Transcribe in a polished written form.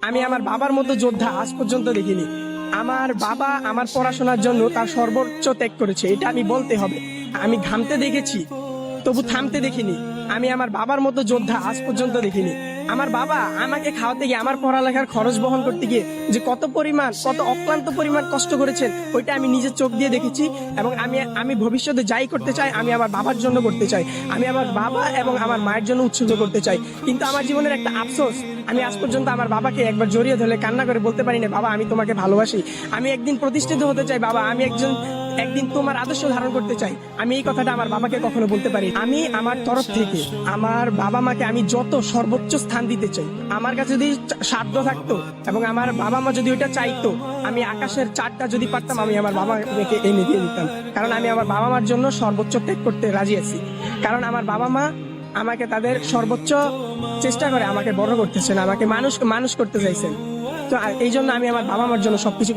আমি আমার বাবার মতো যোদ্ধা আজ পর্যন্ত দেখিনি। আমার বাবা আমার পড়াশোনার জন্য তার সর্বোচ্চ ত্যাগ করেছে, এটা আমি বলতে হবে। আমি ঘামতে দেখেছি, তবু থামতে দেখিনি। আমি আমার বাবার মতো যোদ্ধা আজ পর্যন্ত দেখিনি। আমার বাবা আমাকে খাওয়াতে গিয়ে, আমার পড়ালেখার খরচ বহন করতে গিয়ে যে কত অক্লান্ত পরিমাণ কষ্ট করেছেন, ওইটা আমি নিজের চোখ দিয়ে দেখেছি। এবং আমি ভবিষ্যতে যাই করতে চাই, আমি আমার বাবার জন্য করতে চাই। আমি আমার বাবা এবং আমার মায়ের জন্য উৎসর্গ করতে চাই। কিন্তু আমার জীবনের একটা আফসোস, আমি আজ পর্যন্ত আমার বাবাকে একবার জড়িয়ে ধরে কান্না করে বলতে পারি না, বাবা আমি তোমাকে ভালোবাসি, আমি একদিন প্রতিষ্ঠিত হতে চাই, বাবা আমি একদিন তোমার আদর্শ ধারণ করতে চাই। আমি এই কথাটা আমার বাবাকে কখনো বলতে পারি। আমি আমার তরফ থেকে আমার বাবা মাকে আমি যত সর্বোচ্চ স্থান দিতে চাই। আমার কাছে যদি সাধ্য থাকতো এবং আমার বাবা মা যদি ওইটা চাইতো, আমি আকাশের চারটা যদি পারতাম, আমি আমার বাবা মাকে এনে দিয়ে দিতাম। কারণ আমি আমার বাবা মার জন্য সর্বোচ্চ ত্যাগ করতে রাজি আছি। কারণ আমার বাবা মা আমাকে তাদের সর্বোচ্চ চেষ্টা করে আমাকে বড় করতেছেন, আমাকে মানুষ করতে চাইছেন। তো এই জন্য আমি আমার বাবা মার জন্য সবকিছু